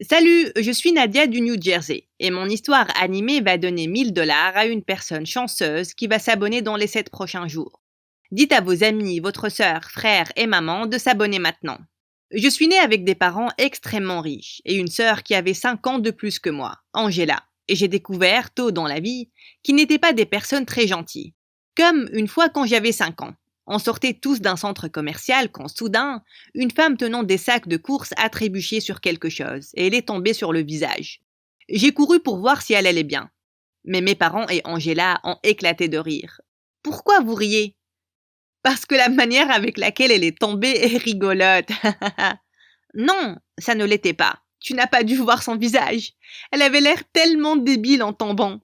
Salut, je suis Nadia du New Jersey et mon histoire animée va donner 1000 $ à une personne chanceuse qui va s'abonner dans les 7 prochains jours. Dites à vos amis, votre sœur, frère et maman de s'abonner maintenant. Je suis née avec des parents extrêmement riches et une sœur qui avait 5 ans de plus que moi, Angela. Et j'ai découvert tôt dans la vie qu'ils n'étaient pas des personnes très gentilles. Comme une fois quand j'avais 5 ans. On sortait tous d'un centre commercial quand soudain, une femme tenant des sacs de courses a trébuché sur quelque chose et elle est tombée sur le visage. J'ai couru pour voir si elle allait bien. Mais mes parents et Angela ont éclaté de rire. Pourquoi vous riez? Parce que la manière avec laquelle elle est tombée est rigolote. Non, ça ne l'était pas. Tu n'as pas dû voir son visage. Elle avait l'air tellement débile en tombant.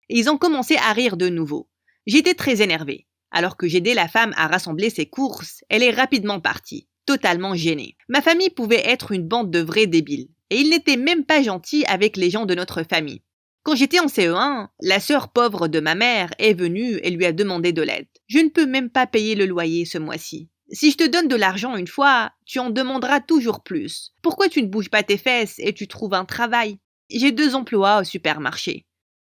Et ils ont commencé à rire de nouveau. J'étais très énervée. Alors que j'aidais la femme à rassembler ses courses, elle est rapidement partie, totalement gênée. Ma famille pouvait être une bande de vrais débiles. Et ils n'étaient même pas gentils avec les gens de notre famille. Quand j'étais en CE1, la sœur pauvre de ma mère est venue et lui a demandé de l'aide. Je ne peux même pas payer le loyer ce mois-ci. Si je te donne de l'argent une fois, tu en demanderas toujours plus. Pourquoi tu ne bouges pas tes fesses et tu trouves un travail? J'ai 2 emplois au supermarché.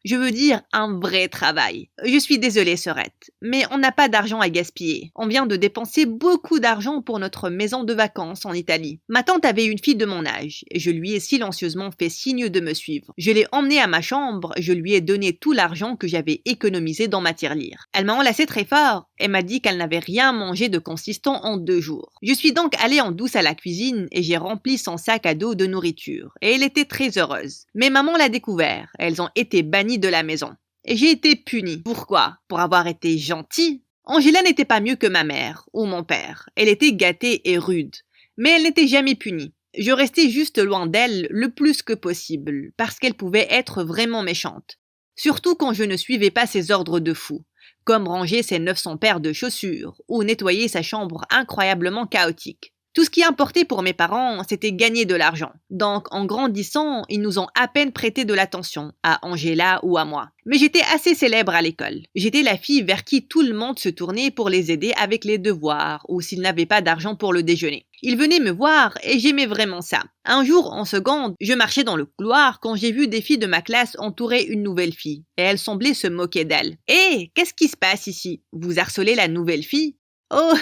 Je veux dire un vrai travail. Je suis désolée, Sorette, mais on n'a pas d'argent à gaspiller. On vient de dépenser beaucoup d'argent pour notre maison de vacances en Italie. Ma tante avait une fille de mon âge, et je lui ai silencieusement fait signe de me suivre. Je l'ai emmenée à ma chambre, je lui ai donné tout l'argent que j'avais économisé dans ma tirelire. Elle m'a enlacé très fort et m'a dit qu'elle n'avait rien mangé de consistant en 2 jours. Je suis donc allée en douce à la cuisine et j'ai rempli son sac à dos de nourriture, et elle était très heureuse. Mais maman l'a découvert, elles ont été bannies de la maison. Et j'ai été punie. Pourquoi? Pour avoir été gentille? Angela n'était pas mieux que ma mère ou mon père. Elle était gâtée et rude. Mais elle n'était jamais punie. Je restais juste loin d'elle le plus que possible, parce qu'elle pouvait être vraiment méchante. Surtout quand je ne suivais pas ses ordres de fou, comme ranger ses 900 paires de chaussures ou nettoyer sa chambre incroyablement chaotique. Tout ce qui importait pour mes parents, c'était gagner de l'argent. Donc, en grandissant, ils nous ont à peine prêté de l'attention, à Angela ou à moi. Mais j'étais assez célèbre à l'école. J'étais la fille vers qui tout le monde se tournait pour les aider avec les devoirs ou s'ils n'avaient pas d'argent pour le déjeuner. Ils venaient me voir et j'aimais vraiment ça. Un jour, en seconde, je marchais dans le couloir quand j'ai vu des filles de ma classe entourer une nouvelle fille. Et elles semblaient se moquer d'elle. « Hé, qu'est-ce qui se passe ici? Vous harcelez la nouvelle fille ?»« Oh,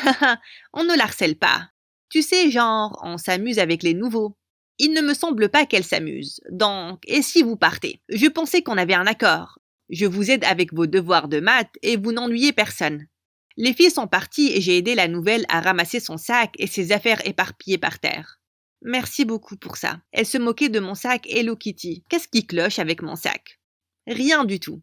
on ne l'harcèle pas. Tu sais, genre, on s'amuse avec les nouveaux. » Il ne me semble pas qu'elle s'amuse. Donc, et si vous partez? Je pensais qu'on avait un accord. Je vous aide avec vos devoirs de maths et vous n'ennuyez personne. Les filles sont parties et j'ai aidé la nouvelle à ramasser son sac et ses affaires éparpillées par terre. Merci beaucoup pour ça. Elle se moquait de mon sac Hello Kitty. Qu'est-ce qui cloche avec mon sac? Rien du tout.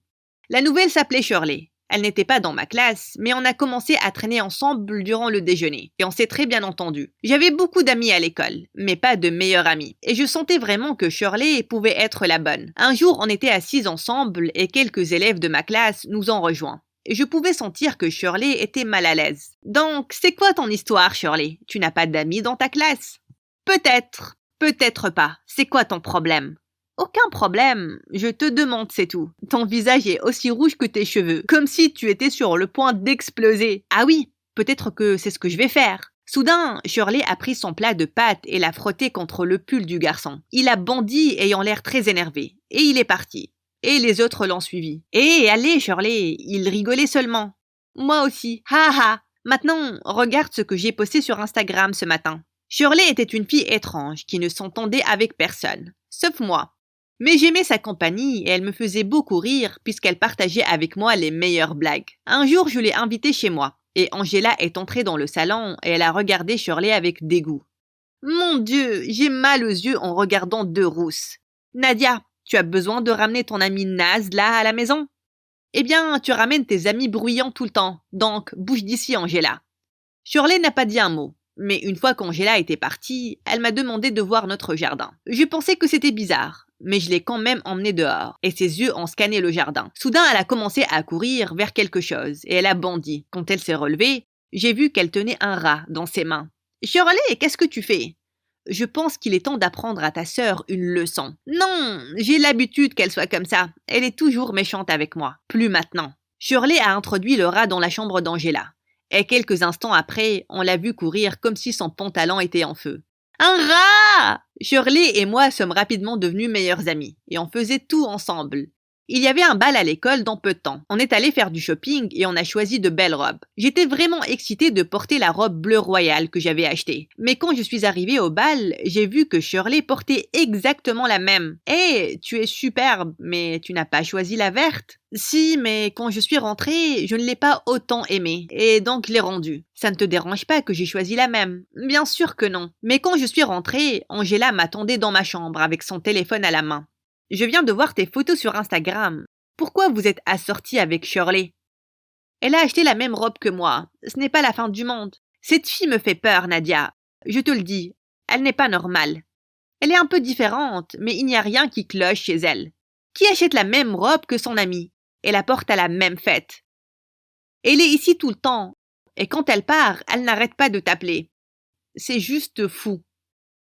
La nouvelle s'appelait Shirley. Elle n'était pas dans ma classe, mais on a commencé à traîner ensemble durant le déjeuner, et on s'est très bien entendu. J'avais beaucoup d'amis à l'école, mais pas de meilleurs amis, et je sentais vraiment que Shirley pouvait être la bonne. Un jour, on était assis ensemble, et quelques élèves de ma classe nous ont rejoints. Et je pouvais sentir que Shirley était mal à l'aise. Donc, c'est quoi ton histoire, Shirley? Tu n'as pas d'amis dans ta classe? Peut-être, peut-être pas. C'est quoi ton problème? Aucun problème, je te demande, c'est tout. Ton visage est aussi rouge que tes cheveux, comme si tu étais sur le point d'exploser. Ah oui, peut-être que c'est ce que je vais faire. Soudain, Shirley a pris son plat de pâtes et l'a frotté contre le pull du garçon. Il a bondi ayant l'air très énervé, et il est parti. Et les autres l'ont suivi. Eh, allez, Shirley, il rigolait seulement. Moi aussi, ha ha. Maintenant, regarde ce que j'ai posté sur Instagram ce matin. Shirley était une fille étrange qui ne s'entendait avec personne, sauf moi. Mais j'aimais sa compagnie et elle me faisait beaucoup rire puisqu'elle partageait avec moi les meilleures blagues. Un jour, je l'ai invitée chez moi et Angela est entrée dans le salon et elle a regardé Shirley avec dégoût. Mon Dieu, j'ai mal aux yeux en regardant 2 rousses. Nadia, tu as besoin de ramener ton ami naze là à la maison? Eh bien, tu ramènes tes amis bruyants tout le temps, donc bouge d'ici, Angela. Shirley n'a pas dit un mot. Mais une fois qu'Angela était partie, elle m'a demandé de voir notre jardin. Je pensais que c'était bizarre, mais je l'ai quand même emmenée dehors, et ses yeux ont scanné le jardin. Soudain, elle a commencé à courir vers quelque chose, et elle a bondi. Quand elle s'est relevée, j'ai vu qu'elle tenait un rat dans ses mains. « Shirley, qu'est-ce que tu fais ?» « Je pense qu'il est temps d'apprendre à ta sœur une leçon. »« Non, j'ai l'habitude qu'elle soit comme ça. Elle est toujours méchante avec moi. Plus maintenant. » Shirley a introduit le rat dans la chambre d'Angela. Et quelques instants après, on l'a vu courir comme si son pantalon était en feu. « Un rat !» Nadia! Shirley et moi sommes rapidement devenus meilleurs amis et on faisait tout ensemble. Il y avait un bal à l'école dans peu de temps. On est allé faire du shopping et on a choisi de belles robes. J'étais vraiment excitée de porter la robe bleu royal que j'avais achetée. Mais quand je suis arrivée au bal, j'ai vu que Shirley portait exactement la même. « Hé, tu es superbe, mais tu n'as pas choisi la verte ?» « Si, mais quand je suis rentrée, je ne l'ai pas autant aimée, et donc l'ai rendue. Ça ne te dérange pas que j'ai choisi la même? Bien sûr que non. Mais quand je suis rentrée, Angela m'attendait dans ma chambre avec son téléphone à la main. Je viens de voir tes photos sur Instagram. Pourquoi vous êtes assortie avec Shirley? Elle a acheté la même robe que moi. Ce n'est pas la fin du monde. Cette fille me fait peur, Nadia. Je te le dis, elle n'est pas normale. Elle est un peu différente, mais il n'y a rien qui cloche chez elle. Qui achète la même robe que son amie et la porte à la même fête? Elle est ici tout le temps, et quand elle part, elle n'arrête pas de t'appeler. C'est juste fou.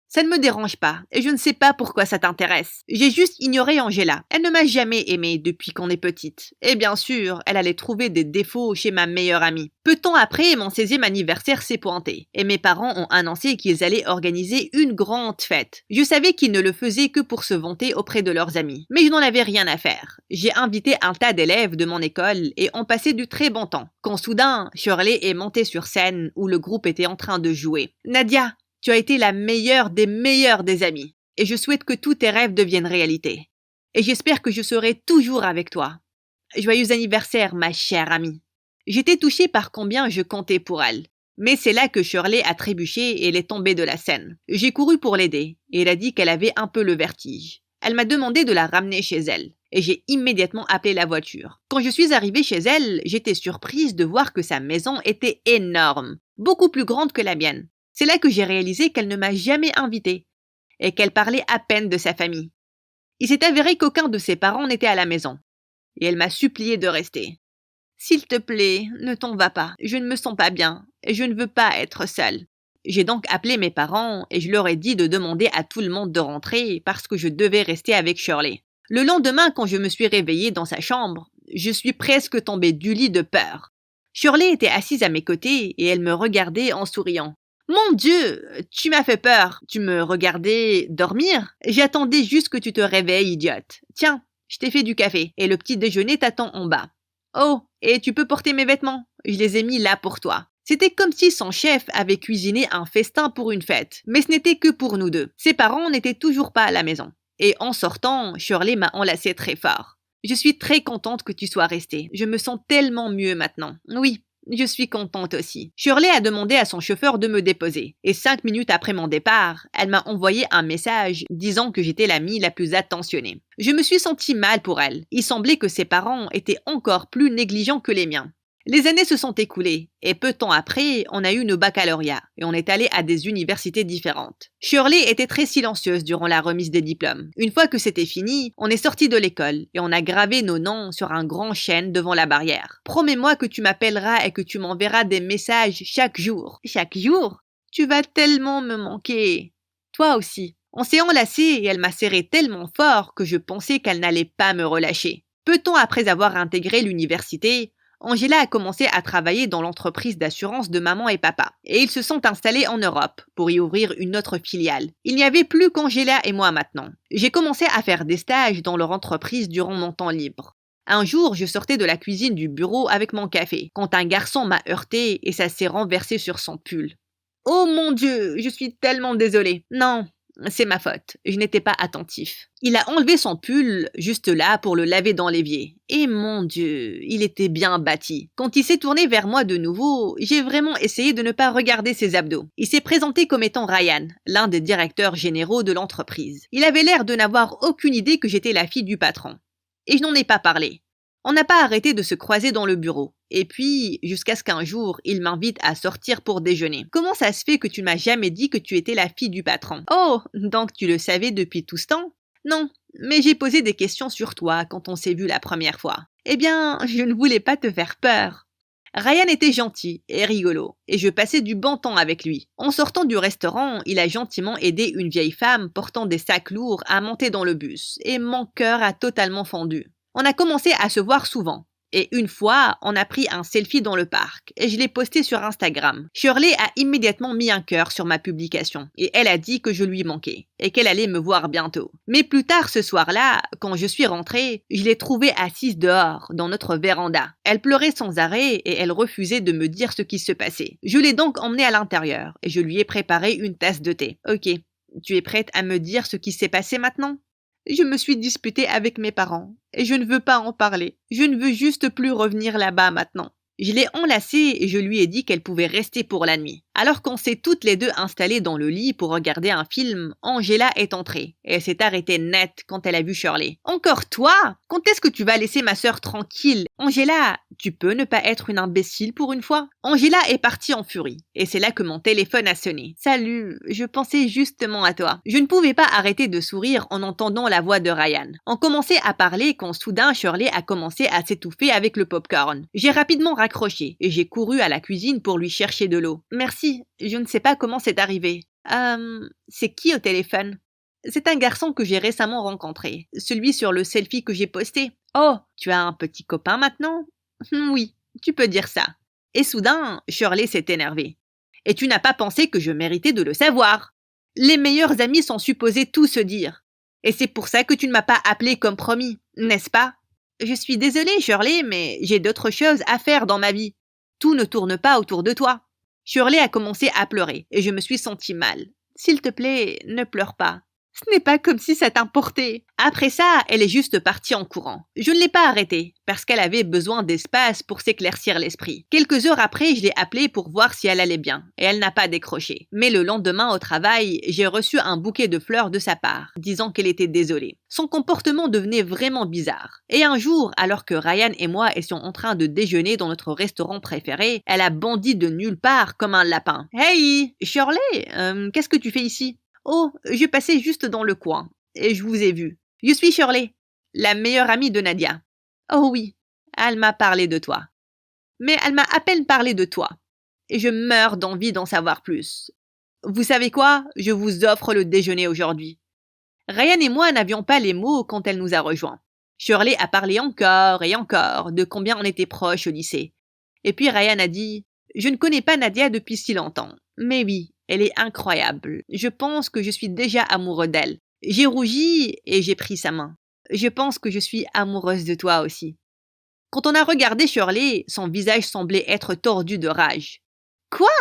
Ça ne me dérange pas, et je ne sais pas pourquoi ça t'intéresse. J'ai juste ignoré Angela. Elle ne m'a jamais aimée depuis qu'on est petite. Et bien sûr, elle allait trouver des défauts chez ma meilleure amie. Peu de temps après, mon 16e anniversaire s'est pointé, et mes parents ont annoncé qu'ils allaient organiser une grande fête. Je savais qu'ils ne le faisaient que pour se vanter auprès de leurs amis, mais je n'en avais rien à faire. J'ai invité un tas d'élèves de mon école, et on passait du très bon temps. Quand soudain, Shirley est montée sur scène où le groupe était en train de jouer. « Nadia, tu as été la meilleure des amies, et je souhaite que tous tes rêves deviennent réalité. Et j'espère que je serai toujours avec toi. Joyeux anniversaire, ma chère amie. » J'étais touchée par combien je comptais pour elle. Mais c'est là que Shirley a trébuché et elle est tombée de la scène. J'ai couru pour l'aider, et elle a dit qu'elle avait un peu le vertige. Elle m'a demandé de la ramener chez elle, et j'ai immédiatement appelé la voiture. Quand je suis arrivée chez elle, j'étais surprise de voir que sa maison était énorme, beaucoup plus grande que la mienne. C'est là que j'ai réalisé qu'elle ne m'a jamais invitée et qu'elle parlait à peine de sa famille. Il s'est avéré qu'aucun de ses parents n'était à la maison et elle m'a supplié de rester. « S'il te plaît, ne t'en va pas, je ne me sens pas bien et je ne veux pas être seule. » J'ai donc appelé mes parents et je leur ai dit de demander à tout le monde de rentrer parce que je devais rester avec Shirley. Le lendemain, quand je me suis réveillée dans sa chambre, je suis presque tombée du lit de peur. Shirley était assise à mes côtés et elle me regardait en souriant. « Mon Dieu, tu m'as fait peur. Tu me regardais dormir? J'attendais juste que tu te réveilles, idiote. Tiens, je t'ai fait du café et le petit déjeuner t'attend en bas. Oh, et tu peux porter mes vêtements? Je les ai mis là pour toi. » C'était comme si son chef avait cuisiné un festin pour une fête, mais ce n'était que pour nous deux. Ses parents n'étaient toujours pas à la maison. Et en sortant, Shirley m'a enlacé très fort. « Je suis très contente que tu sois restée. Je me sens tellement mieux maintenant. » Oui. Je suis contente aussi. Shirley a demandé à son chauffeur de me déposer. Et 5 minutes après mon départ, elle m'a envoyé un message disant que j'étais l'amie la plus attentionnée. Je me suis sentie mal pour elle. Il semblait que ses parents étaient encore plus négligents que les miens. Les années se sont écoulées, et peu de temps après, on a eu nos baccalauréats, et on est allé à des universités différentes. Shirley était très silencieuse durant la remise des diplômes. Une fois que c'était fini, on est sorti de l'école, et on a gravé nos noms sur un grand chêne devant la barrière. « Promets-moi que tu m'appelleras et que tu m'enverras des messages chaque jour. »« Chaque jour? Tu vas tellement me manquer. » Toi aussi. On s'est enlacés et elle m'a serré tellement fort que je pensais qu'elle n'allait pas me relâcher. Peu de temps après avoir intégré l'université, Angela a commencé à travailler dans l'entreprise d'assurance de maman et papa, et ils se sont installés en Europe pour y ouvrir une autre filiale. Il n'y avait plus qu'Angela et moi maintenant. J'ai commencé à faire des stages dans leur entreprise durant mon temps libre. Un jour, je sortais de la cuisine du bureau avec mon café, quand un garçon m'a heurté et ça s'est renversé sur son pull. « Oh mon Dieu, je suis tellement désolée. » Non, c'est ma faute, je n'étais pas attentif. Il a enlevé son pull juste là pour le laver dans l'évier. Et mon Dieu, il était bien bâti. Quand il s'est tourné vers moi de nouveau, j'ai vraiment essayé de ne pas regarder ses abdos. Il s'est présenté comme étant Ryan, l'un des directeurs généraux de l'entreprise. Il avait l'air de n'avoir aucune idée que j'étais la fille du patron. Et je n'en ai pas parlé. On n'a pas arrêté de se croiser dans le bureau. Et puis, jusqu'à ce qu'un jour, il m'invite à sortir pour déjeuner. « Comment ça se fait que tu m'as jamais dit que tu étais la fille du patron? »« Oh, donc tu le savais depuis tout ce temps? » ?»« Non, mais j'ai posé des questions sur toi quand on s'est vu la première fois. »« Eh bien, je ne voulais pas te faire peur. » Ryan était gentil et rigolo, et je passais du bon temps avec lui. En sortant du restaurant, il a gentiment aidé une vieille femme portant des sacs lourds à monter dans le bus, et mon cœur a totalement fondu. On a commencé à se voir souvent, Et une fois, on a pris un selfie dans le parc et je l'ai posté sur Instagram. Shirley a immédiatement mis un cœur sur ma publication et elle a dit que je lui manquais et qu'elle allait me voir bientôt. Mais plus tard ce soir-là, quand je suis rentrée, je l'ai trouvée assise dehors, dans notre véranda. Elle pleurait sans arrêt et elle refusait de me dire ce qui se passait. Je l'ai donc emmenée à l'intérieur et je lui ai préparé une tasse de thé. Ok, tu es prête à me dire ce qui s'est passé maintenant ? Je me suis disputée avec mes parents et je ne veux pas en parler. Je ne veux juste plus revenir là-bas maintenant. Je l'ai enlacée et je lui ai dit qu'elle pouvait rester pour la nuit. Alors qu'on s'est toutes les deux installées dans le lit pour regarder un film, Angela est entrée et elle s'est arrêtée net quand elle a vu Shirley. « Encore toi ? Quand est-ce que tu vas laisser ma sœur tranquille ? Angela, tu peux ne pas être une imbécile pour une fois ?» Angela est partie en furie et c'est là que mon téléphone a sonné. « Salut, je pensais justement à toi. » Je ne pouvais pas arrêter de sourire en entendant la voix de Ryan. On commençait à parler quand soudain Shirley a commencé à s'étouffer avec le popcorn. J'ai rapidement raccroché et j'ai couru à la cuisine pour lui chercher de l'eau. « Merci, je ne sais pas comment c'est arrivé. » C'est qui au téléphone ? C'est un garçon que j'ai récemment rencontré, celui sur le selfie que j'ai posté. Oh, tu as un petit copain maintenant ? Oui, tu peux dire ça. Et soudain, Shirley s'est énervée. Et tu n'as pas pensé que je méritais de le savoir. Les meilleurs amis sont supposés tout se dire. Et c'est pour ça que tu ne m'as pas appelé comme promis, n'est-ce pas ? Je suis désolée, Shirley, mais j'ai d'autres choses à faire dans ma vie. Tout ne tourne pas autour de toi. Shirley a commencé à pleurer et je me suis sentie mal. S'il te plaît, ne pleure pas. Ce n'est pas comme si ça t'importait. Après ça, elle est juste partie en courant. Je ne l'ai pas arrêtée, parce qu'elle avait besoin d'espace pour s'éclaircir l'esprit. Quelques heures après, je l'ai appelée pour voir si elle allait bien, et elle n'a pas décroché. Mais le lendemain au travail, j'ai reçu un bouquet de fleurs de sa part, disant qu'elle était désolée. Son comportement devenait vraiment bizarre. Et un jour, alors que Ryan et moi étions en train de déjeuner dans notre restaurant préféré, elle a bondi de nulle part comme un lapin. « Hey, Shirley, qu'est-ce que tu fais ici ?» « Oh, je passais juste dans le coin, et je vous ai vu. Je suis Shirley, la meilleure amie de Nadia. »« Oh oui, elle m'a parlé de toi. Mais elle m'a à peine parlé de toi, et je meurs d'envie d'en savoir plus. Vous savez quoi ? Je vous offre le déjeuner aujourd'hui. » Ryan et moi n'avions pas les mots quand elle nous a rejoints. Shirley a parlé encore et encore de combien on était proches au lycée. Et puis Ryan a dit « Je ne connais pas Nadia depuis si longtemps, mais oui, elle est incroyable. Je pense que je suis déjà amoureux d'elle. » J'ai rougi et j'ai pris sa main. Je pense que je suis amoureuse de toi aussi. Quand on a regardé Shirley, son visage semblait être tordu de rage. Quoi ?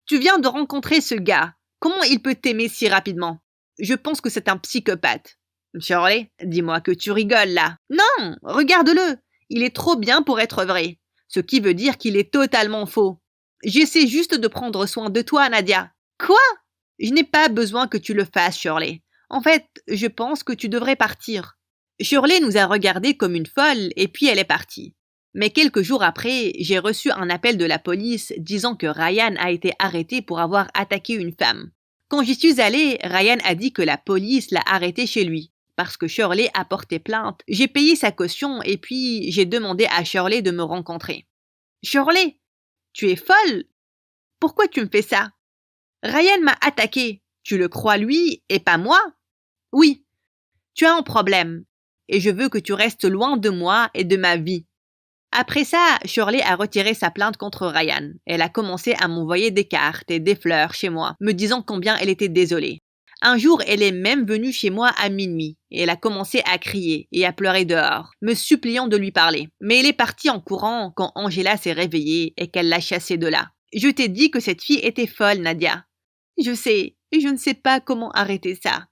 Tu viens de rencontrer ce gars. Comment il peut t'aimer si rapidement ? Je pense que c'est un psychopathe. Shirley, dis-moi que tu rigoles là. Non, regarde-le. Il est trop bien pour être vrai. Ce qui veut dire qu'il est totalement faux. J'essaie juste de prendre soin de toi, Nadia. Quoi ? Je n'ai pas besoin que tu le fasses, Shirley. En fait, je pense que tu devrais partir. Shirley nous a regardés comme une folle et puis elle est partie. Mais quelques jours après, j'ai reçu un appel de la police disant que Ryan a été arrêté pour avoir attaqué une femme. Quand j'y suis allée, Ryan a dit que la police l'a arrêté chez lui. Parce que Shirley a porté plainte, j'ai payé sa caution et puis j'ai demandé à Shirley de me rencontrer. Shirley, tu es folle ? Pourquoi tu me fais ça ? Ryan m'a attaqué. Tu le crois lui et pas moi ? Oui. Tu as un problème. Et je veux que tu restes loin de moi et de ma vie. Après ça, Shirley a retiré sa plainte contre Ryan. Elle a commencé à m'envoyer des cartes et des fleurs chez moi, me disant combien elle était désolée. Un jour, elle est même venue chez moi à minuit et elle a commencé à crier et à pleurer dehors, me suppliant de lui parler. Mais elle est partie en courant quand Angela s'est réveillée et qu'elle l'a chassée de là. Je t'ai dit que cette fille était folle, Nadia. Je sais, et je ne sais pas comment arrêter ça.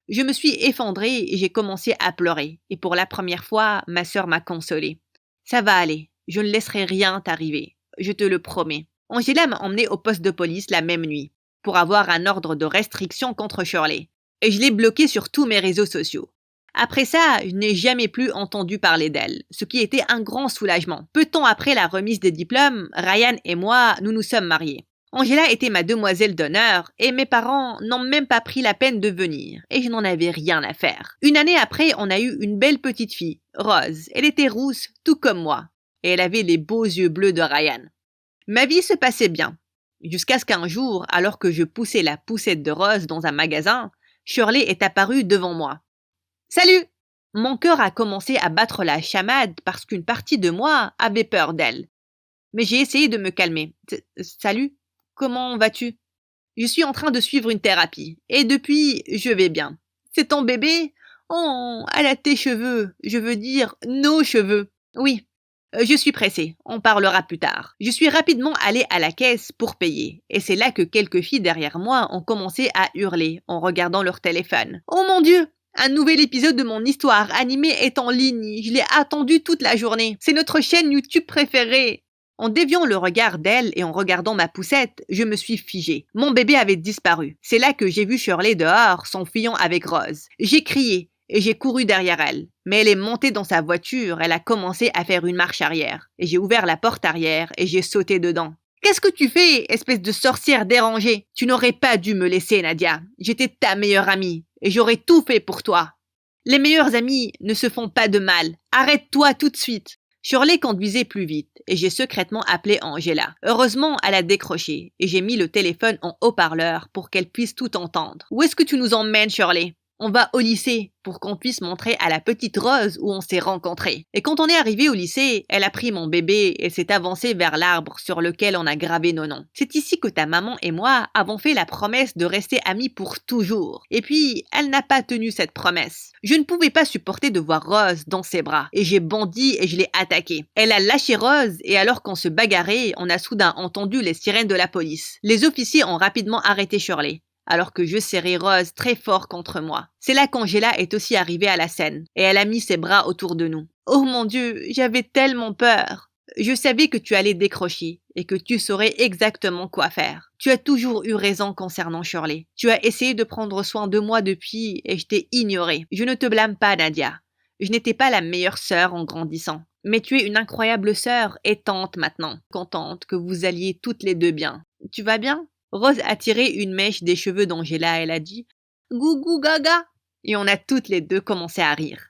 Je me suis effondrée et j'ai commencé à pleurer. Et pour la première fois, ma sœur m'a consolée. Ça va aller, je ne laisserai rien t'arriver, je te le promets. Angela m'a emmenée au poste de police la même nuit, pour avoir un ordre de restriction contre Shirley. Et je l'ai bloquée sur tous mes réseaux sociaux. Après ça, je n'ai jamais plus entendu parler d'elle, ce qui était un grand soulagement. Peu de temps après la remise des diplômes, Ryan et moi, nous nous sommes mariés. Angela était ma demoiselle d'honneur et mes parents n'ont même pas pris la peine de venir et je n'en avais rien à faire. Une année après, on a eu une belle petite fille, Rose. Elle était rousse, tout comme moi, et elle avait les beaux yeux bleus de Ryan. Ma vie se passait bien, jusqu'à ce qu'un jour, alors que je poussais la poussette de Rose dans un magasin, Shirley est apparue devant moi. « Salut !» Mon cœur a commencé à battre la chamade parce qu'une partie de moi avait peur d'elle. Mais j'ai essayé de me calmer. Salut, comment vas-tu? Je suis en train de suivre une thérapie. Et depuis, je vais bien. C'est ton bébé? Oh, elle a tes cheveux. Je veux dire, nos cheveux. Oui. Je suis pressée. On parlera plus tard. Je suis rapidement allée à la caisse pour payer. Et c'est là que quelques filles derrière moi ont commencé à hurler en regardant leur téléphone. Oh mon Dieu! Un nouvel épisode de mon histoire animée est en ligne. Je l'ai attendu toute la journée. C'est notre chaîne YouTube préférée. En déviant le regard d'elle et en regardant ma poussette, je me suis figée. Mon bébé avait disparu. C'est là que j'ai vu Shirley dehors, s'enfuyant avec Rose. J'ai crié et j'ai couru derrière elle. Mais elle est montée dans sa voiture, elle a commencé à faire une marche arrière. Et j'ai ouvert la porte arrière et j'ai sauté dedans. Qu'est-ce que tu fais, espèce de sorcière dérangée? Tu n'aurais pas dû me laisser, Nadia. J'étais ta meilleure amie et j'aurais tout fait pour toi. Les meilleurs amis ne se font pas de mal. Arrête-toi tout de suite. Shirley conduisait plus vite et j'ai secrètement appelé Angela. Heureusement, elle a décroché et j'ai mis le téléphone en haut-parleur pour qu'elle puisse tout entendre. Où est-ce que tu nous emmènes, Shirley? On va au lycée pour qu'on puisse montrer à la petite Rose où on s'est rencontrés. Et quand on est arrivé au lycée, elle a pris mon bébé et s'est avancée vers l'arbre sur lequel on a gravé nos noms. C'est ici que ta maman et moi avons fait la promesse de rester amis pour toujours. Et puis, elle n'a pas tenu cette promesse. Je ne pouvais pas supporter de voir Rose dans ses bras. Et j'ai bondi et je l'ai attaquée. Elle a lâché Rose et alors qu'on se bagarrait, on a soudain entendu les sirènes de la police. Les officiers ont rapidement arrêté Shirley, alors que je serrais Rose très fort contre moi. C'est là qu'Angela est aussi arrivée à la scène, et elle a mis ses bras autour de nous. Oh mon Dieu, j'avais tellement peur. Je savais que tu allais décrocher, et que tu saurais exactement quoi faire. Tu as toujours eu raison concernant Shirley. Tu as essayé de prendre soin de moi depuis, et je t'ai ignoré. Je ne te blâme pas, Nadia. Je n'étais pas la meilleure sœur en grandissant. Mais tu es une incroyable sœur et tante maintenant. Contente que vous alliez toutes les deux bien. Tu vas bien? Rose a tiré une mèche des cheveux d'Angela et elle a dit « Gougou gaga !» Et on a toutes les deux commencé à rire.